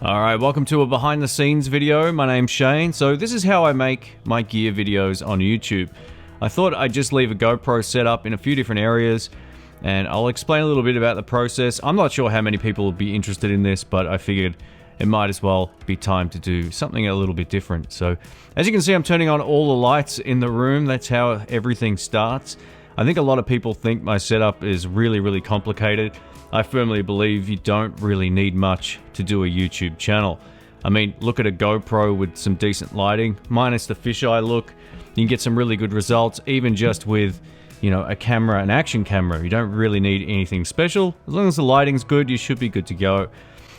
Alright, welcome to a behind the scenes video. My name's Shane. So this is how I make my gear videos on YouTube. I thought I'd just leave a GoPro set up in a few different areas and I'll explain a little bit about the process. I'm not sure how many people will be interested in this, but I figured it might as well be time to do something a little bit different. So as you can see, I'm turning on all the lights in the room. That's how everything starts. I think a lot of people think my setup is really complicated. I firmly believe you don't really need much to do a YouTube channel. I mean, look at a GoPro with some decent lighting, minus the fisheye look. You can get some really good results, even just with, you know, a camera, an action camera. You don't really need anything special. As long as the lighting's good, you should be good to go.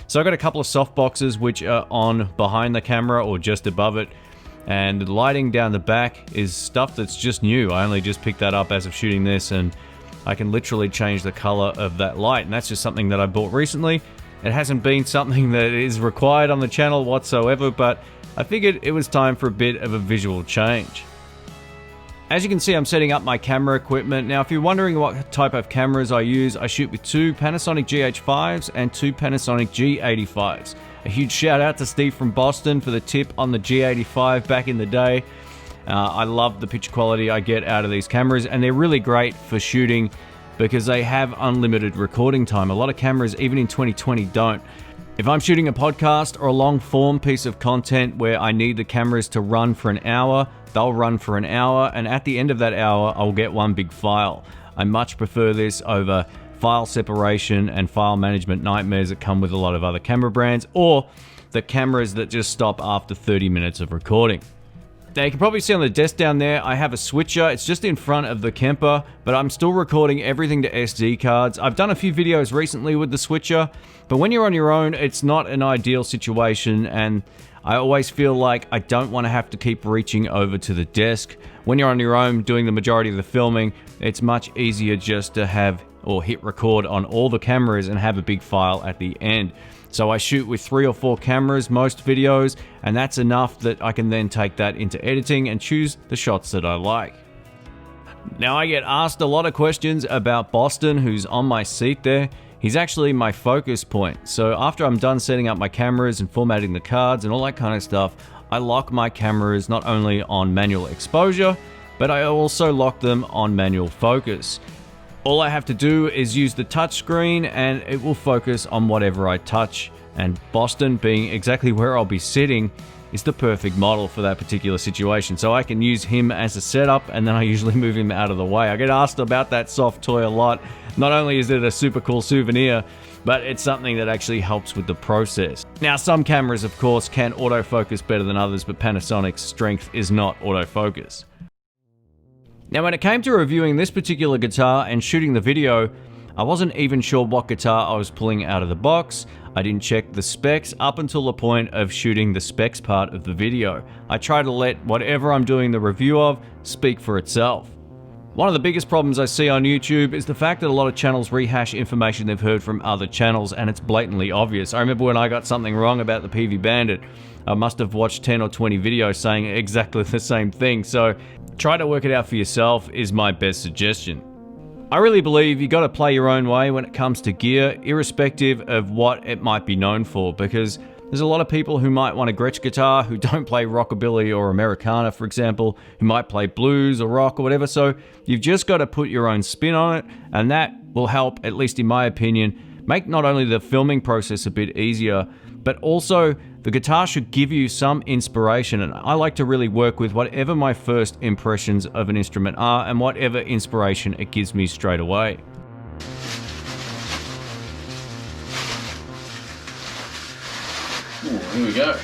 So I got a couple of soft boxes which are on behind the camera or just above it. And the lighting down the back is stuff that's just new. I only just picked that up as of shooting this, and I can literally change the color of that light, and that's just something that I bought recently. It hasn't been something that is required on the channel whatsoever, but I figured it was time for a bit of a visual change. As you can see, I'm setting up my camera equipment. Now, if you're wondering what type of cameras I use, I shoot with two Panasonic GH5s and two Panasonic G85s. A huge shout out to Steve from Boston for the tip on the G85 back in the day. I love the picture quality I get out of these cameras, and they're really great for shooting because they have unlimited recording time. A lot of cameras, even in 2020, don't. If I'm shooting a podcast or a long form piece of content where I need the cameras to run for an hour, they'll run for an hour, and at the end of that hour, I'll get one big file. I much prefer this over file separation and file management nightmares that come with a lot of other camera brands, or the cameras that just stop after 30 minutes of recording. Now you can probably see on the desk down there, I have a switcher. It's just in front of the Kemper, but I'm still recording everything to SD cards. I've done a few videos recently with the switcher, but when you're on your own, it's not an ideal situation, and I always feel like I don't want to have to keep reaching over to the desk. When you're on your own doing the majority of the filming, it's much easier just to have or hit record on all the cameras and have a big file at the end. So I shoot with 3 or 4 cameras most videos, and that's enough that I can then take that into editing and choose the shots that I like. Now I get asked a lot of questions about Boston, who's on my seat there. He's actually my focus point. So after I'm done setting up my cameras and formatting the cards and all that kind of stuff, I lock my cameras not only on manual exposure, but I also lock them on manual focus. All I have to do is use the touch screen and it will focus on whatever I touch, and Boston, being exactly where I'll be sitting, is the perfect model for that particular situation. So I can use him as a setup, and then I usually move him out of the way. I get asked about that soft toy a lot. Not only is it a super cool souvenir, but it's something that actually helps with the process. Now, some cameras, of course, can autofocus better than others, but Panasonic's strength is not autofocus. Now, when it came to reviewing this particular guitar and shooting the video, I wasn't even sure what guitar I was pulling out of the box. I didn't check the specs up until the point of shooting the specs part of the video. I try to let whatever I'm doing the review of speak for itself. One of the biggest problems I see on YouTube is the fact that a lot of channels rehash information they've heard from other channels, and it's blatantly obvious. I remember when I got something wrong about the PV Bandit, I must have watched 10 or 20 videos saying exactly the same thing, so try to work it out for yourself is my best suggestion. I really believe you got to play your own way when it comes to gear, irrespective of what it might be known for, because there's a lot of people who might want a Gretsch guitar who don't play rockabilly or Americana, for example, who might play blues or rock or whatever, so you've just got to put your own spin on it, and that will help, at least in my opinion, make not only the filming process a bit easier, but also the guitar should give you some inspiration, and I like to really work with whatever my first impressions of an instrument are and whatever inspiration it gives me straight away. Ooh, here we go.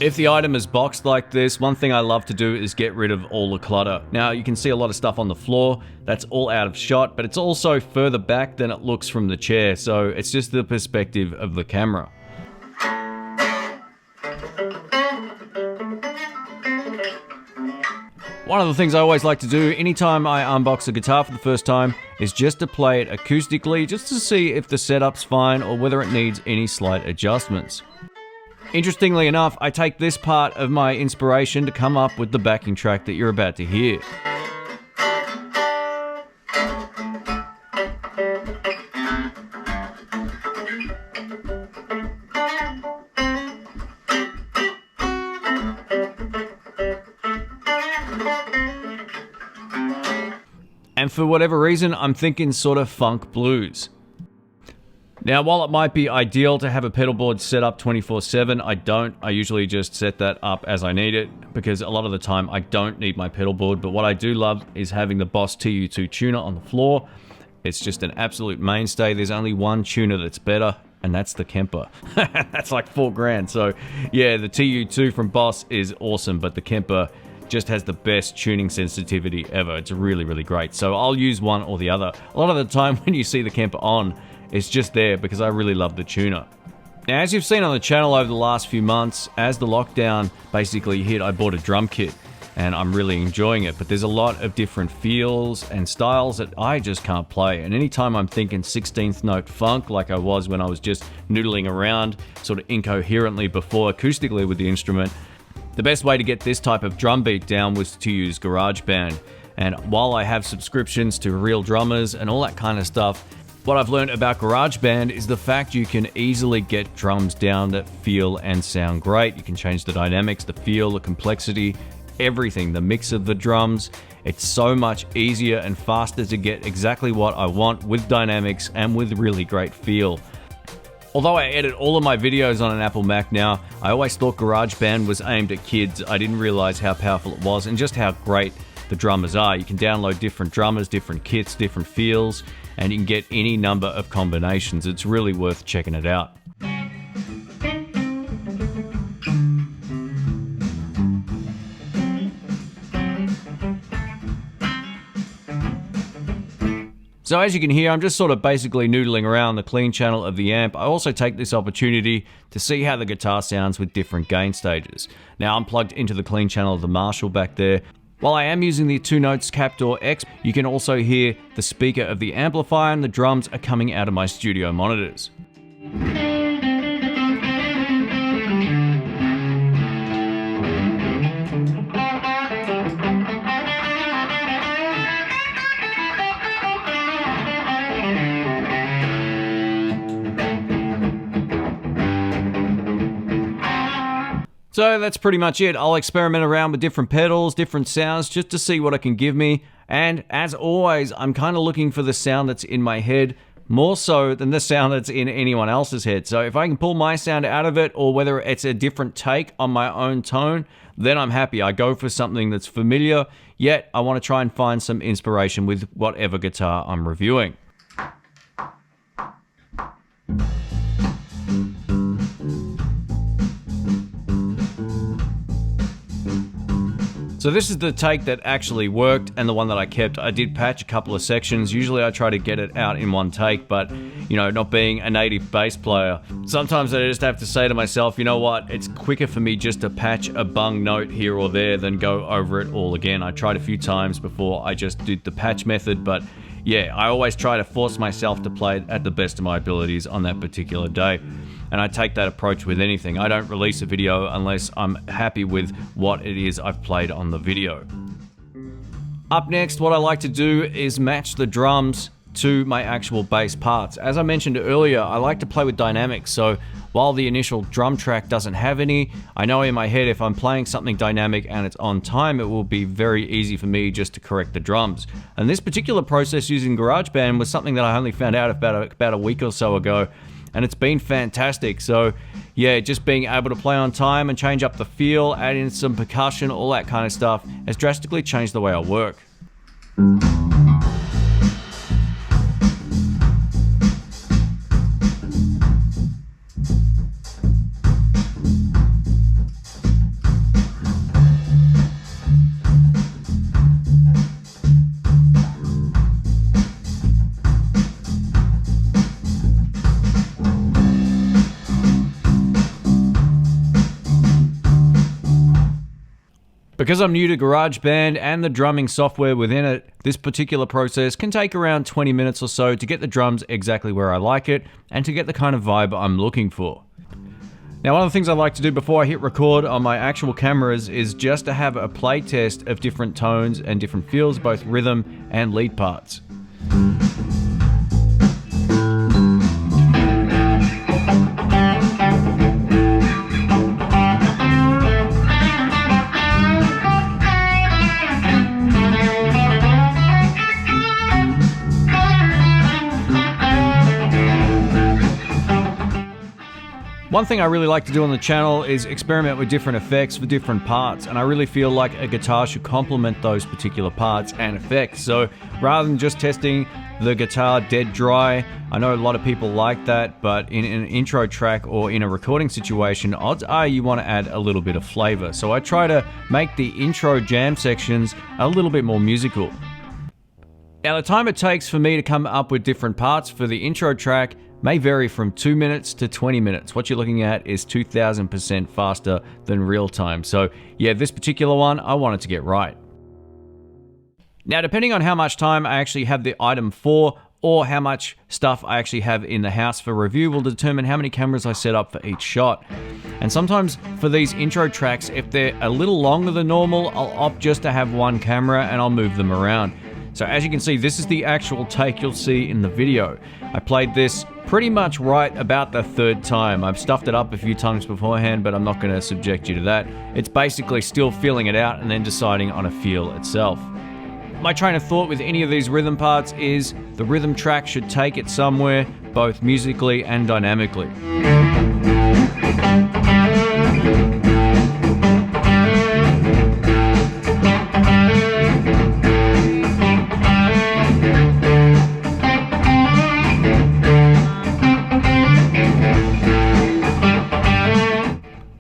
If the item is boxed like this, one thing I love to do is get rid of all the clutter. Now, you can see a lot of stuff on the floor. That's all out of shot, but it's also further back than it looks from the chair, so it's just the perspective of the camera. One of the things I always like to do anytime I unbox a guitar for the first time is just to play it acoustically, just to see if the setup's fine or whether it needs any slight adjustments. Interestingly enough, I take this part of my inspiration to come up with the backing track that you're about to hear. And for whatever reason, I'm thinking sort of funk blues. Now, while it might be ideal to have a pedal board set up 24/7, I don't. I usually just set that up as I need it, because a lot of the time I don't need my pedal board. But what I do love is having the Boss TU2 tuner on the floor. It's just an absolute mainstay. There's only one tuner that's better, and that's the Kemper. That's like $4,000. So yeah, the TU2 from Boss is awesome, but the Kemper just has the best tuning sensitivity ever. It's really, really great. So I'll use one or the other. A lot of the time when you see the Kemper on, it's just there because I really love the tuner. Now, as you've seen on the channel over the last few months, as the lockdown basically hit, I bought a drum kit and I'm really enjoying it. But there's a lot of different feels and styles that I just can't play. And anytime I'm thinking 16th note funk, like I was when I was just noodling around sort of incoherently before acoustically with the instrument, the best way to get this type of drum beat down was to use GarageBand. And while I have subscriptions to Real Drummers and all that kind of stuff, what I've learned about GarageBand is the fact you can easily get drums down that feel and sound great. You can change the dynamics, the feel, the complexity, everything, the mix of the drums. It's so much easier and faster to get exactly what I want with dynamics and with really great feel. Although I edit all of my videos on an Apple Mac now, I always thought GarageBand was aimed at kids. I didn't realize how powerful it was and just how great the drummers are. You can download different drummers, different kits, different feels, and you can get any number of combinations. It's really worth checking it out. So as you can hear, I'm just sort of basically noodling around the clean channel of the amp. I also take this opportunity to see how the guitar sounds with different gain stages. Now I'm plugged into the clean channel of the Marshall back there. While I am using the 2 Notes Captor X, you can also hear the speaker of the amplifier, and the drums are coming out of my studio monitors. So that's pretty much it. I'll experiment around with different pedals, different sounds, just to see what it can give me. And as always, I'm kind of looking for the sound that's in my head, more so than the sound that's in anyone else's head. So if I can pull my sound out of it, or whether it's a different take on my own tone, then I'm happy. I go for something that's familiar, yet I want to try and find some inspiration with whatever guitar I'm reviewing. So this is the take that actually worked and the one that I kept. I did patch a couple of sections. Usually I try to get it out in one take, but you know, not being a native bass player, sometimes I just have to say to myself, you know what, it's quicker for me just to patch a bung note here or there than go over it all again. I tried a few times before I just did the patch method, but yeah, I always try to force myself to play at the best of my abilities on that particular day. And I take that approach with anything. I don't release a video unless I'm happy with what it is I've played on the video. Up next, what I like to do is match the drums to my actual bass parts. As I mentioned earlier, I like to play with dynamics, so while the initial drum track doesn't have any, I know in my head if I'm playing something dynamic and it's on time, it will be very easy for me just to correct the drums. And this particular process using GarageBand was something that I only found out about a week or so ago, and it's been fantastic. So yeah, just being able to play on time and change up the feel, add in some percussion, all that kind of stuff has drastically changed the way I work. Because I'm new to GarageBand and the drumming software within it, this particular process can take around 20 minutes or so to get the drums exactly where I like it and to get the kind of vibe I'm looking for. Now, one of the things I like to do before I hit record on my actual cameras is just to have a play test of different tones and different feels, both rhythm and lead parts. One thing I really like to do on the channel is experiment with different effects for different parts, and I really feel like a guitar should complement those particular parts and effects. So rather than just testing the guitar dead dry, I know a lot of people like that, but in an intro track or in a recording situation, odds are you want to add a little bit of flavor. So I try to make the intro jam sections a little bit more musical. Now the time it takes for me to come up with different parts for the intro track may vary from 2 minutes to 20 minutes. What you're looking at is 2000% faster than real time. So yeah, this particular one, I wanted to get right. Now, depending on how much time I actually have the item for, or how much stuff I actually have in the house for review, will determine how many cameras I set up for each shot. And sometimes for these intro tracks, if they're a little longer than normal, I'll opt just to have one camera and I'll move them around. So as you can see, this is the actual take you'll see in the video. I played this pretty much right about the third time. I've stuffed it up a few times beforehand, but I'm not going to subject you to that. It's basically still feeling it out and then deciding on a feel itself. My train of thought with any of these rhythm parts is the rhythm track should take it somewhere, both musically and dynamically.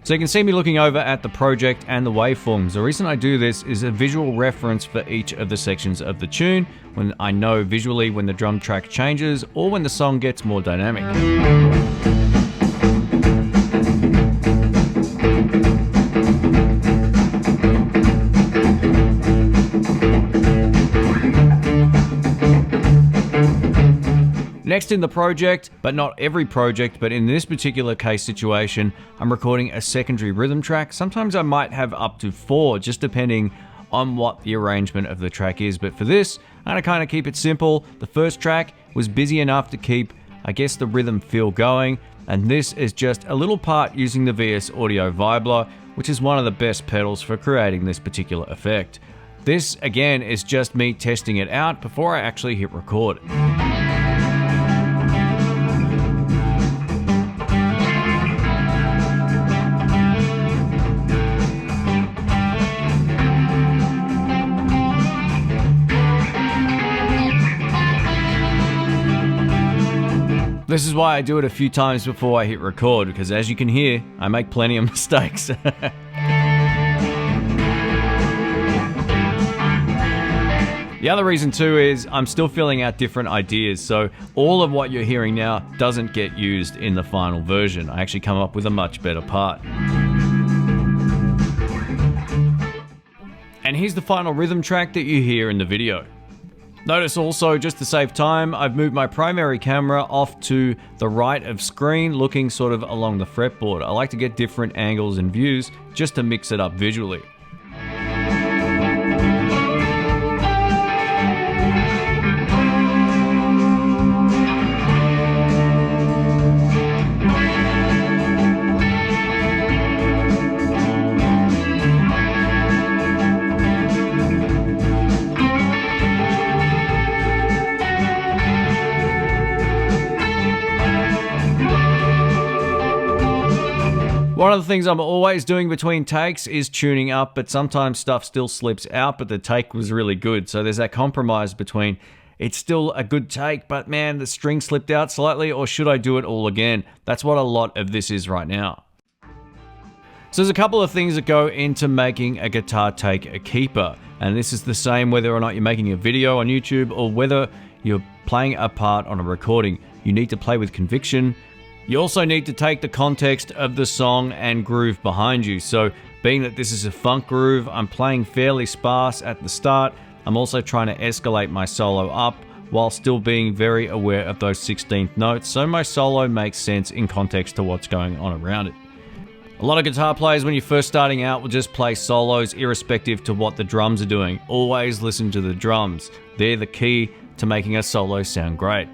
So you can see me looking over at the project and the waveforms. The reason I do this is a visual reference for each of the sections of the tune, when I know visually when the drum track changes or when the song gets more dynamic. Next in the project, but not every project, but in this particular case situation, I'm recording a secondary rhythm track. Sometimes I might have up to 4, just depending on what the arrangement of the track is. But for this, I'm gonna kind of keep it simple. The first track was busy enough to keep, I guess, the rhythm feel going. And this is just a little part using the VS Audio Vibler, which is one of the best pedals for creating this particular effect. This, again, is just me testing it out before I actually hit record. This is why I do it a few times before I hit record, because as you can hear, I make plenty of mistakes. The other reason too is I'm still filling out different ideas, so all of what you're hearing now doesn't get used in the final version. I actually come up with a much better part. And here's the final rhythm track that you hear in the video. Notice also, just to save time, I've moved my primary camera off to the right of screen, looking sort of along the fretboard. I like to get different angles and views just to mix it up visually. One of the things I'm always doing between takes is tuning up, but sometimes stuff still slips out, but the take was really good. So there's that compromise between it's still a good take, but man, the string slipped out slightly, or should I do it all again? That's what a lot of this is right now. So there's a couple of things that go into making a guitar take a keeper. And this is the same whether or not you're making a video on YouTube or whether you're playing a part on a recording. You need to play with conviction. You also need to take the context of the song and groove behind you. So being that this is a funk groove, I'm playing fairly sparse at the start. I'm also trying to escalate my solo up while still being very aware of those 16th notes, so my solo makes sense in context to what's going on around it. A lot of guitar players when you're first starting out will just play solos irrespective to what the drums are doing. Always listen to the drums. They're the key to making a solo sound great.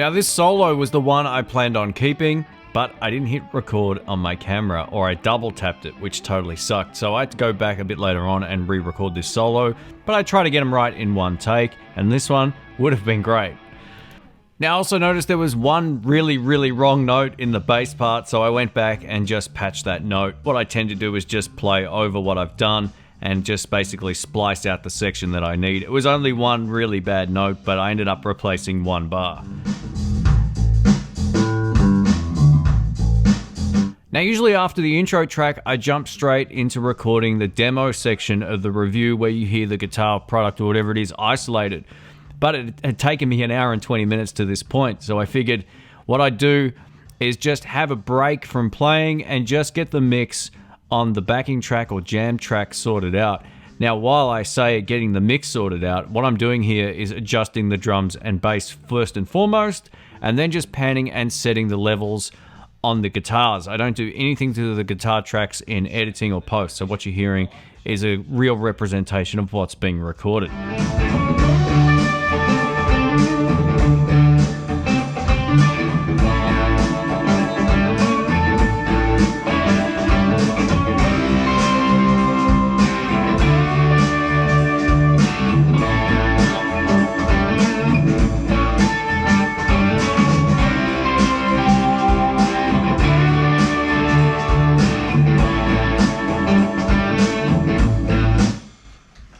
Now this solo was the one I planned on keeping, but I didn't hit record on my camera, or I double tapped it, which totally sucked. So I had to go back a bit later on and re-record this solo, but I tried to get them right in one take, and this one would have been great. Now I also noticed there was one really wrong note in the bass part, so I went back and just patched that note. What I tend to do is just play over what I've done and just basically splice out the section that I need. It was only one really bad note, but I ended up replacing one bar. Now usually after the intro track, I jump straight into recording the demo section of the review where you hear the guitar product or whatever it is isolated. But it had taken me an hour and 20 minutes to this point, so I figured what I'd do is just have a break from playing and just get the mix on the backing track or jam track sorted out. Now while I say getting the mix sorted out, what I'm doing here is adjusting the drums and bass first and foremost, and then just panning and setting the levels on the guitars. I don't do anything to the guitar tracks in editing or post, so what you're hearing is a real representation of what's being recorded.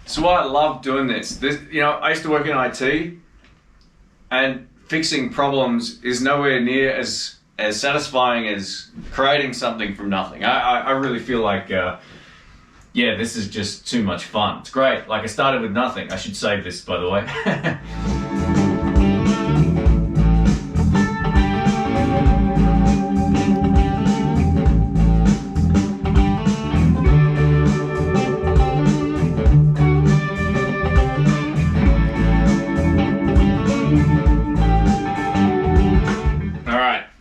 So I love doing this. You know, I used to work in IT, and fixing problems is nowhere near as satisfying as creating something from nothing. I really feel like, yeah, this is just too much fun. It's great. Like I started with nothing. I should save this, by the way.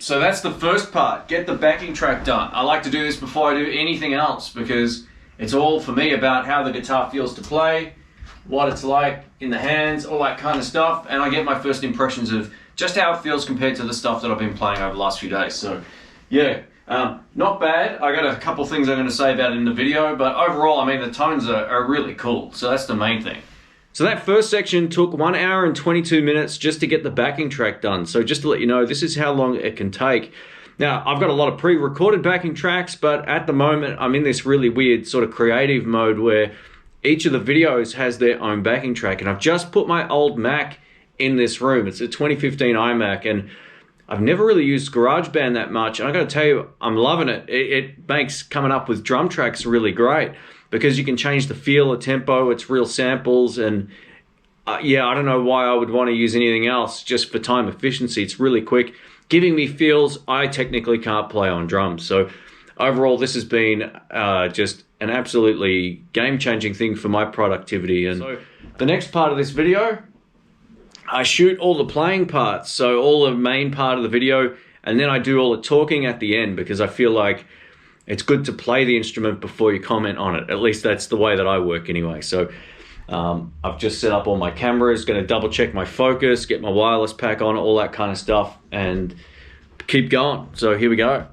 So that's the first part, get the backing track done. I like to do this before I do anything else because it's all for me about how the guitar feels to play, what it's like in the hands, all that kind of stuff, and I get my first impressions of just how it feels compared to the stuff that I've been playing over the last few days. So yeah, not bad. I got a couple things I'm going to say about it in the video, but overall, I mean, the tones are really cool, so that's the main thing. So that first section took 1 hour and 22 minutes just to get the backing track done. So just to let you know, this is how long it can take. Now, I've got a lot of pre-recorded backing tracks, but at the moment, I'm in this really weird sort of creative mode where each of the videos has their own backing track. And I've just put my old Mac in this room. It's a 2015 iMac, and I've never really used GarageBand that much. And I got to tell you, I'm loving it. It makes coming up with drum tracks really great, because you can change the feel, the tempo, it's real samples, and yeah, I don't know why I would want to use anything else just for time efficiency. It's really quick, giving me feels I technically can't play on drums. So overall, this has been just an absolutely game-changing thing for my productivity. And so the next part of this video, I shoot all the playing parts, so all the main part of the video, and then I do all the talking at the end because I feel like it's good to play the instrument before you comment on it. At least that's the way that I work anyway. So I've just set up all my cameras, going to double check my focus, get my wireless pack on, all that kind of stuff, and keep going. So here we go.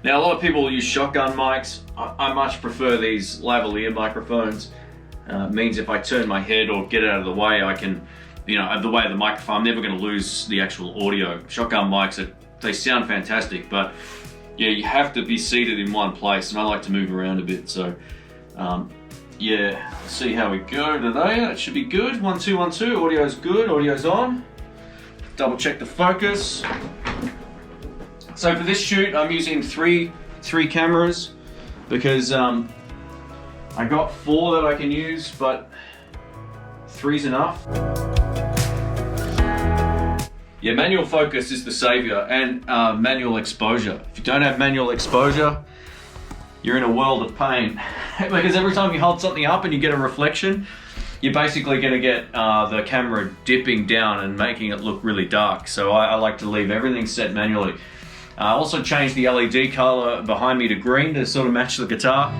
Now a lot of people use shotgun mics. I much prefer these lavalier microphones. Means if I turn my head or get out of the way, I can, you know, the way of the microphone, I'm never going to lose the actual audio. Shotgun mics, they sound fantastic, but yeah, you have to be seated in one place, and I like to move around a bit. So yeah, let's see how we go today. That should be good. 1 2 1 2. Audio's good. Audio's on. Double check the focus. So for this shoot, I'm using three cameras because I got 4 that I can use, but 3's enough. Yeah, manual focus is the savior, and manual exposure. If you don't have manual exposure, you're in a world of pain because every time you hold something up and you get a reflection, you're basically going to get the camera dipping down and making it look really dark. So I like to leave everything set manually. I also changed the LED color behind me to green to sort of match the guitar.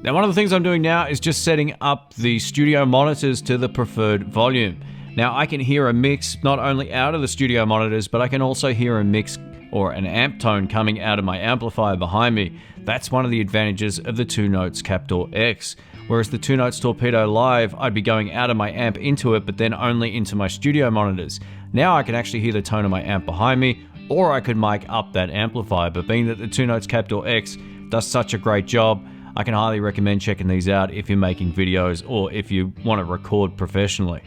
Now, one of the things I'm doing now is just setting up the studio monitors to the preferred volume. Now, I can hear a mix not only out of the studio monitors, but I can also hear a mix or an amp tone coming out of my amplifier behind me. That's one of the advantages of the 2-Notes Captor X. Whereas the 2-Notes Torpedo Live, I'd be going out of my amp into it, but then only into my studio monitors. Now I can actually hear the tone of my amp behind me, or I could mic up that amplifier. But being that the 2-Notes Captor X does such a great job, I can highly recommend checking these out if you're making videos or if you want to record professionally.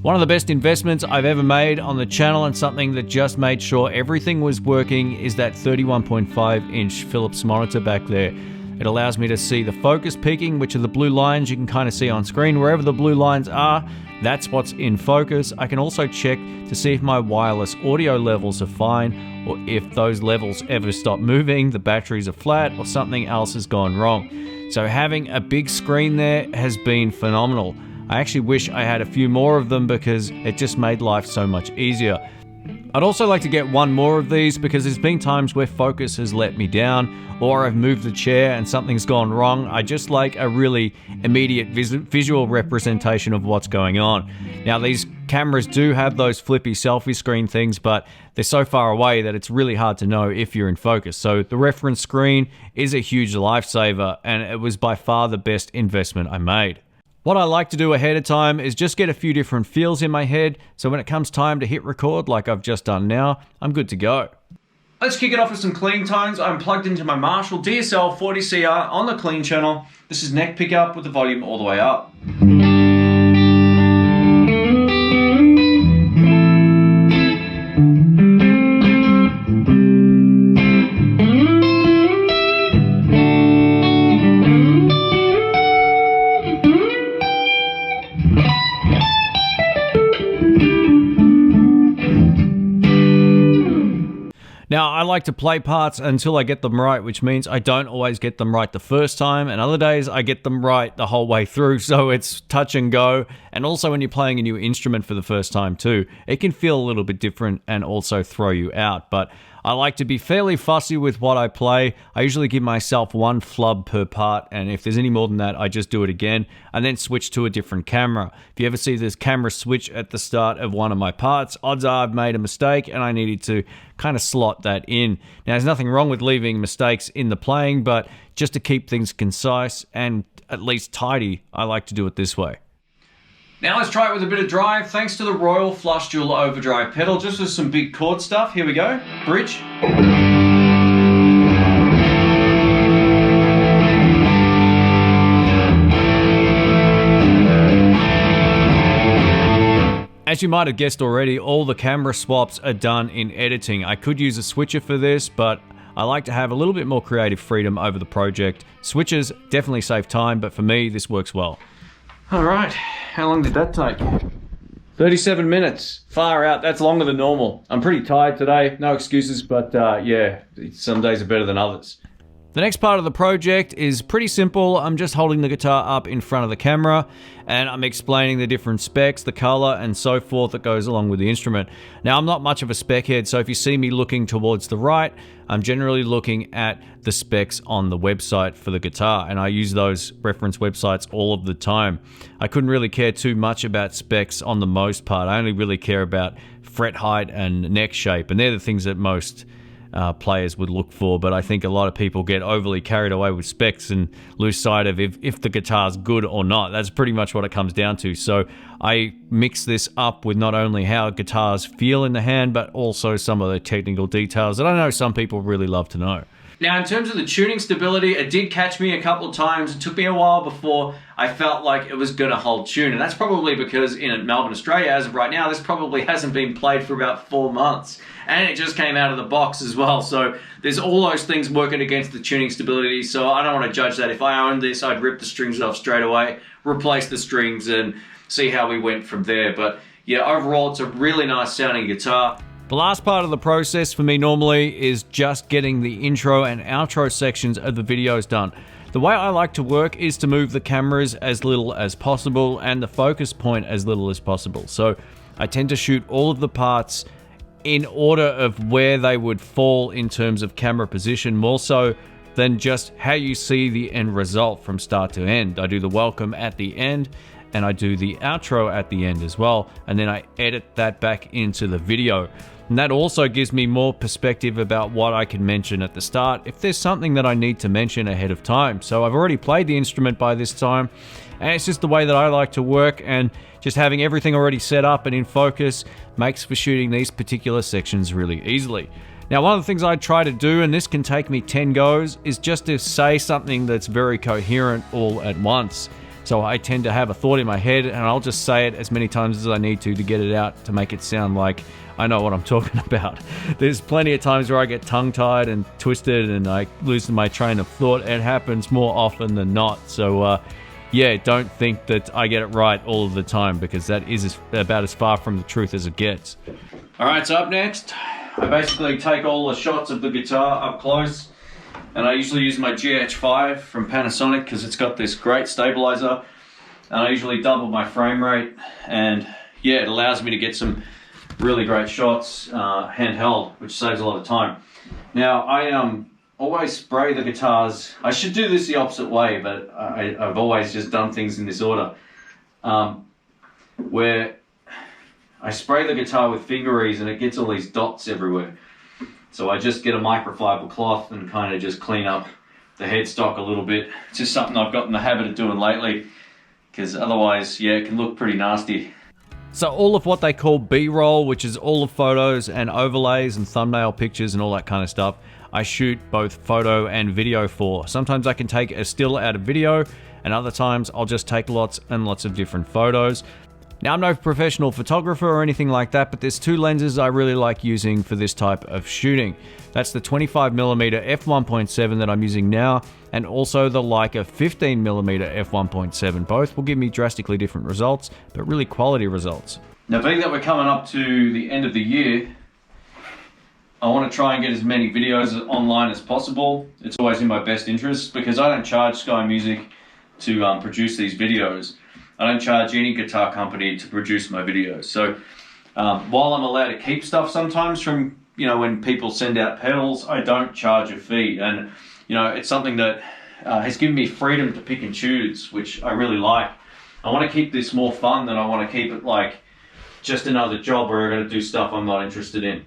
One of the best investments I've ever made on the channel, and something that just made sure everything was working, is that 31.5-inch Philips monitor back there. It allows me to see the focus peaking, which are the blue lines you can kind of see on screen. Wherever the blue lines are, that's what's in focus. I can also check to see if my wireless audio levels are fine, or if those levels ever stop moving, the batteries are flat, or something else has gone wrong. So having a big screen there has been phenomenal. I actually wish I had a few more of them because it just made life so much easier. I'd also like to get one more of these because there's been times where focus has let me down, or I've moved the chair and something's gone wrong. I just like a really immediate visual representation of what's going on. Now, these cameras do have those flippy selfie screen things, but they're so far away that it's really hard to know if you're in focus. So the reference screen is a huge lifesaver, and it was by far the best investment I made. What I like to do ahead of time is just get a few different feels in my head, so when it comes time to hit record like I've just done now, I'm good to go. Let's kick it off with some clean tones. I'm plugged into my Marshall DSL 40CR on the clean channel. This is neck pickup with the volume all the way up. Now, I like to play parts until I get them right, which means I don't always get them right the first time, and other days I get them right the whole way through, so it's touch and go. And also when you're playing a new instrument for the first time too, it can feel a little bit different and also throw you out. But I like to be fairly fussy with what I play. I usually give myself one flub per part, and if there's any more than that, I just do it again and then switch to a different camera. If you ever see this camera switch at the start of one of my parts, odds are I've made a mistake and I needed to kind of slot that in. Now, there's nothing wrong with leaving mistakes in the playing, but just to keep things concise and at least tidy, I like to do it this way. Now let's try it with a bit of drive, thanks to the Royal Flush Dual Overdrive pedal, just with some big chord stuff. Here we go, bridge. As you might have guessed already, all the camera swaps are done in editing. I could use a switcher for this, but I like to have a little bit more creative freedom over the project. Switchers definitely save time, but for me, this works well. All right, how long did that take? 37 minutes, far out. That's longer than normal. I'm pretty tired today, no excuses, but yeah, some days are better than others. The next part of the project is pretty simple. I'm just holding the guitar up in front of the camera and I'm explaining the different specs, the color and so forth that goes along with the instrument. Now, I'm not much of a spec head, so if you see me looking towards the right, I'm generally looking at the specs on the website for the guitar, and I use those reference websites all of the time. I couldn't really care too much about specs on the most part. I only really care about fret height and neck shape, and they're the things that most players would look for, but I think a lot of people get overly carried away with specs and lose sight of if the guitar's good or not. That's pretty much what it comes down to. So I mix this up with not only how guitars feel in the hand, but also some of the technical details that I know some people really love to know. Now, in terms of the tuning stability, it did catch me a couple of times. It took me a while before I felt like it was going to hold tune. And that's probably because in Melbourne, Australia, as of right now, this probably hasn't been played for about 4 months. And it just came out of the box as well. So there's all those things working against the tuning stability. So I don't want to judge that. If I owned this, I'd rip the strings off straight away, replace the strings, and see how we went from there. But yeah, overall, it's a really nice sounding guitar. The last part of the process for me normally is just getting the intro and outro sections of the videos done. The way I like to work is to move the cameras as little as possible and the focus point as little as possible. So I tend to shoot all of the parts in order of where they would fall in terms of camera position, more so than just how you see the end result from start to end. I do the welcome at the end and I do the outro at the end as well, and then I edit that back into the video. And that also gives me more perspective about what I can mention at the start if there's something that I need to mention ahead of time. So I've already played the instrument by this time, and it's just the way that I like to work, and just having everything already set up and in focus makes for shooting these particular sections really easily. Now, one of the things I try to do, and this can take me 10 goes, is just to say something that's very coherent all at once. So I tend to have a thought in my head and I'll just say it as many times as I need to get it out to make it sound like I know what I'm talking about. There's plenty of times where I get tongue-tied and twisted and I lose my train of thought. It happens more often than not. So yeah, don't think that I get it right all of the time, because that is about as far from the truth as it gets. All right, so up next, I basically take all the shots of the guitar up close, and I usually use my GH5 from Panasonic because it's got this great stabilizer, and I usually double my frame rate, and yeah, it allows me to get some really great shots handheld, which saves a lot of time. Now, I always spray the guitars. I should do this the opposite way, but I've always just done things in this order, where I spray the guitar with fingeries and it gets all these dots everywhere. So I just get a microfiber cloth and kind of just clean up the headstock a little bit. It's just something I've got in the habit of doing lately, because otherwise, yeah, it can look pretty nasty. So all of what they call B-roll, which is all of photos and overlays and thumbnail pictures and all that kind of stuff, I shoot both photo and video for. Sometimes I can take a still out of video, and other times I'll just take lots and lots of different photos. Now, I'm no professional photographer or anything like that, but there's two lenses I really like using for this type of shooting. That's the 25mm f1.7 that I'm using now, and also the Leica 15mm f1.7. Both will give me drastically different results, but really quality results. Now, being that we're coming up to the end of the year, I want to try and get as many videos online as possible. It's always in my best interest, because I don't charge Sky Music to produce these videos. I don't charge any guitar company to produce my videos. So while I'm allowed to keep stuff sometimes from, when people send out pedals, I don't charge a fee. And, it's something that has given me freedom to pick and choose, which I really like. I want to keep this more fun than I want to keep it like just another job where I'm going to do stuff I'm not interested in.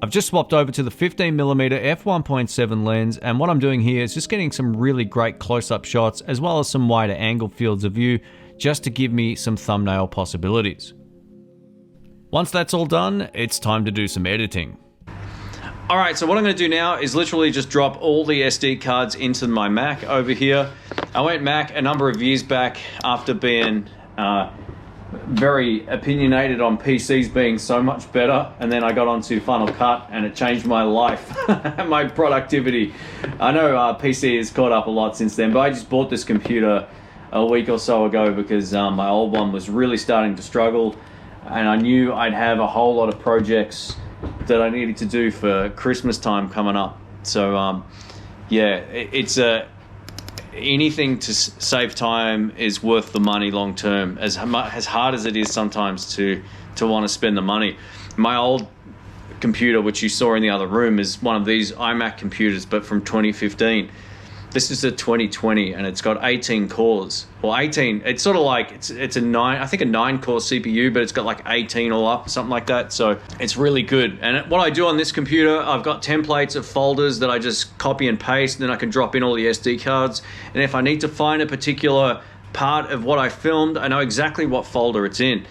I've just swapped over to the 15mm f1.7 lens, and what I'm doing here is just getting some really great close-up shots as well as some wider angle fields of view, just to give me some thumbnail possibilities. Once that's all done, it's time to do some editing. Alright, so what I'm going to do now is literally just drop all the SD cards into my Mac over here. I went Mac a number of years back after being very opinionated on PCs being so much better, and then I got onto Final Cut and it changed my life and my productivity. I know PC has caught up a lot since then, but I just bought this computer a week or so ago because my old one was really starting to struggle, and I knew I'd have a whole lot of projects that I needed to do for Christmas time coming up. So yeah, it's anything to save time is worth the money long term, as hard as it is sometimes to want to spend the money. My old computer, which you saw in the other room, is one of these iMac computers, but from 2015. This is a 2020, and it's got 18 cores. Well, 18, it's sort of like, it's a 9-core CPU, but it's got like 18 all up, something like that. So it's really good. And what I do on this computer, I've got templates of folders that I just copy and paste, and then I can drop in all the SD cards. And if I need to find a particular part of what I filmed, I know exactly what folder it's in.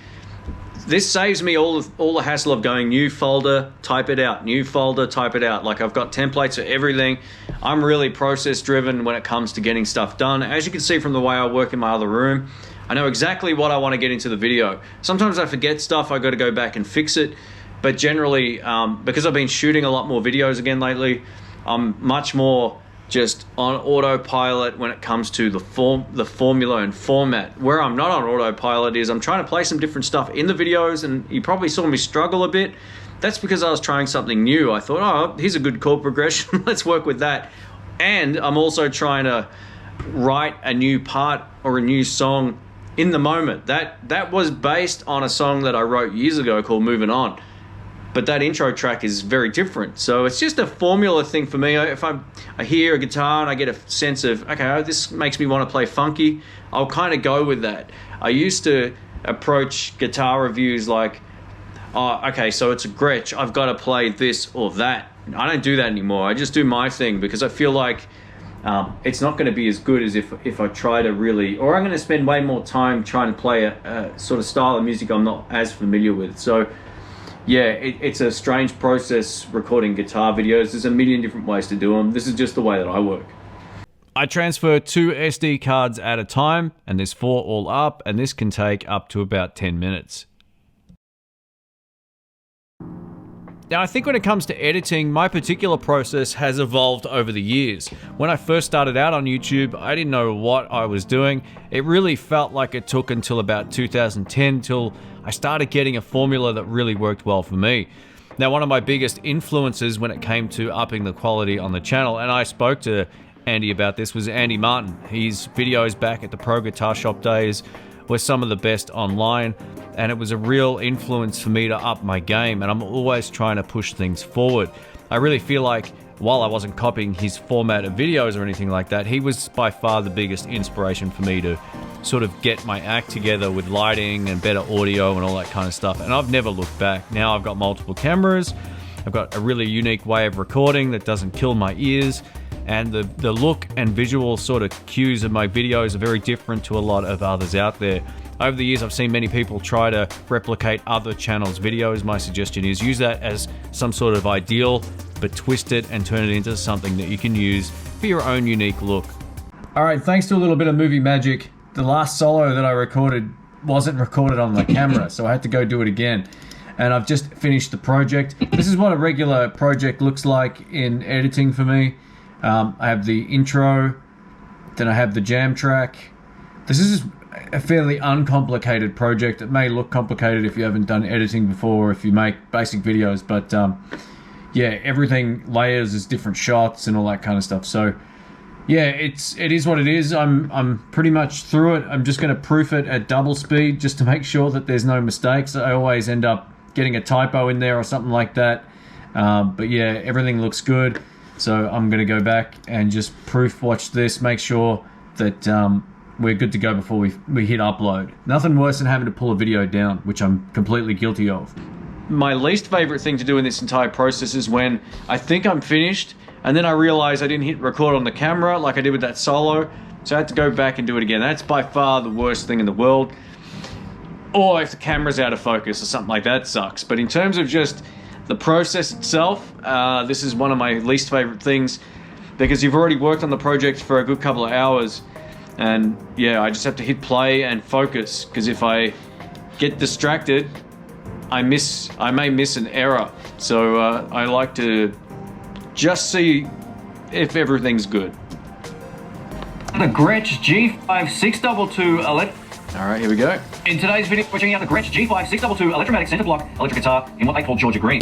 This saves me all the hassle of going new folder, type it out, new folder, type it out. Like, I've got templates for everything. I'm really process driven when it comes to getting stuff done. As you can see from the way I work in my other room, I know exactly what I want to get into the video. Sometimes I forget stuff, I got to go back and fix it. But generally, because I've been shooting a lot more videos again lately, I'm much more just on autopilot when it comes to the formula and format. Where I'm not on autopilot is I'm trying to play some different stuff in the videos, and you probably saw me struggle a bit. That's because I was trying something new. I thought, oh, here's a good chord progression, let's work with that. And I'm also trying to write a new part or a new song in the moment. That was based on a song that I wrote years ago called Moving On. But that intro track is very different. So it's just a formula thing for me. If I hear a guitar and I get a sense of, okay, this makes me want to play funky, I'll kind of go with that. I used to approach guitar reviews like, oh, okay, so it's a Gretsch, I've got to play this or that. I don't do that anymore. I just do my thing because I feel like it's not going to be as good as if I try to really, or I'm going to spend way more time trying to play a sort of style of music I'm not as familiar with. So yeah, it's a strange process recording guitar videos. There's a million different ways to do them. This is just the way that I work. I transfer 2 SD cards at a time, and there's 4 all up, and this can take up to about 10 minutes. Now, I think when it comes to editing, my particular process has evolved over the years. When I first started out on YouTube, I didn't know what I was doing. It really felt like it took until about 2010 till I started getting a formula that really worked well for me. Now, one of my biggest influences when it came to upping the quality on the channel, and I spoke to Andy about this, was Andy Martin. His videos back at the Pro Guitar Shop days were some of the best online, and it was a real influence for me to up my game, and I'm always trying to push things forward. I really feel like while I wasn't copying his format of videos or anything like that, he was by far the biggest inspiration for me to sort of get my act together with lighting and better audio and all that kind of stuff, and I've never looked back. Now I've got multiple cameras, I've got a really unique way of recording that doesn't kill my ears, and the look and visual sort of cues of my videos are very different to a lot of others out there. Over the years, I've seen many people try to replicate other channels' videos. My suggestion is use that as some sort of ideal, but twist it and turn it into something that you can use for your own unique look. All right, thanks to a little bit of movie magic, the last solo that I recorded wasn't recorded on the camera, so I had to go do it again. And I've just finished the project. This is what a regular project looks like in editing for me. I have the intro, then I have the jam track. This is a fairly uncomplicated project. It may look complicated if you haven't done editing before or if you make basic videos, but yeah, everything layers is different shots and all that kind of stuff. So yeah, it is what it is. I'm pretty much through it. I'm just going to proof it at double speed just to make sure that there's no mistakes. I always end up getting a typo in there or something like that. But yeah, everything looks good. So I'm going to go back and just proof watch this, make sure that we're good to go before we hit upload. Nothing worse than having to pull a video down, which I'm completely guilty of. My least favorite thing to do in this entire process is when I think I'm finished and then I realize I didn't hit record on the camera like I did with that solo, so I had to go back and do it again. That's by far the worst thing in the world. Or if the camera's out of focus or something like that, sucks. But in terms of just the process itself, this is one of my least favorite things because you've already worked on the project for a good couple of hours, and yeah, I just have to hit play and focus, because if I get distracted, I may miss an error. So I like to just see if everything's good. The Gretsch G5622 electric. All right, here we go. In today's video, we're checking out the Gretsch G5622 electromatic center block electric guitar in what they call Georgia Green.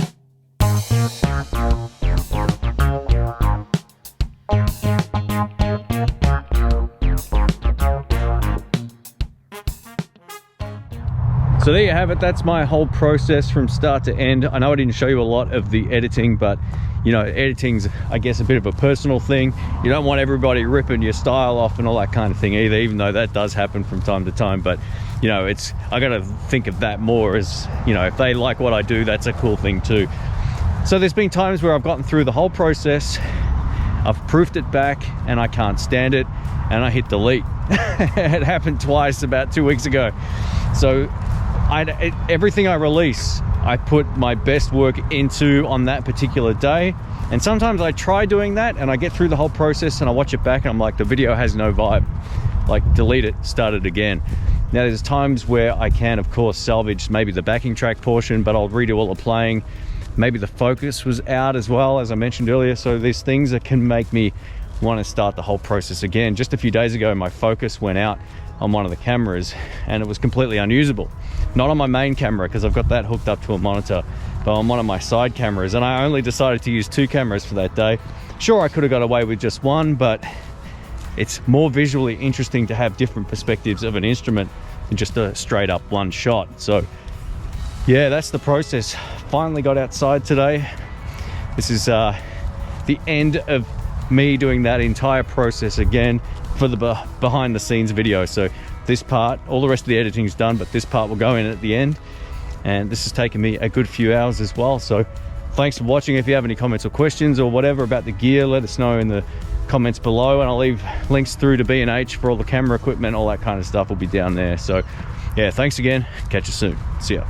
So there you have it. That's my whole process from start to end. I know I didn't show you a lot of the editing, but you know, editing's, I guess, a bit of a personal thing. You don't want everybody ripping your style off and all that kind of thing either, even though that does happen from time to time. But you know, I gotta think of that more as, you know, if they like what I do, that's a cool thing too. So there's been times where I've gotten through the whole process, I've proofed it back and I can't stand it, and I hit delete. It happened twice about 2 weeks ago. So everything I release, I put my best work into on that particular day. And sometimes I try doing that and I get through the whole process and I watch it back and I'm like, the video has no vibe. Like, delete it, start it again. Now there's times where I can, of course, salvage maybe the backing track portion, but I'll redo all the playing. Maybe the focus was out as well, as I mentioned earlier. So there's things that can make me want to start the whole process again. Just a few days ago, my focus went out on one of the cameras, and it was completely unusable. Not on my main camera, because I've got that hooked up to a monitor, but on one of my side cameras, and I only decided to use 2 cameras for that day. Sure, I could have got away with just one, but it's more visually interesting to have different perspectives of an instrument than just a straight up one shot. So yeah, that's the process. Finally got outside today. This is the end of me doing that entire process again for the behind the scenes video. So this part, all the rest of the editing is done, but this part will go in at the end. And this has taken me a good few hours as well. So thanks for watching. If you have any comments or questions or whatever about the gear, let us know in the comments below, and I'll leave links through to B&H for all the camera equipment, all that kind of stuff will be down there. So yeah, thanks again. Catch you soon. See ya.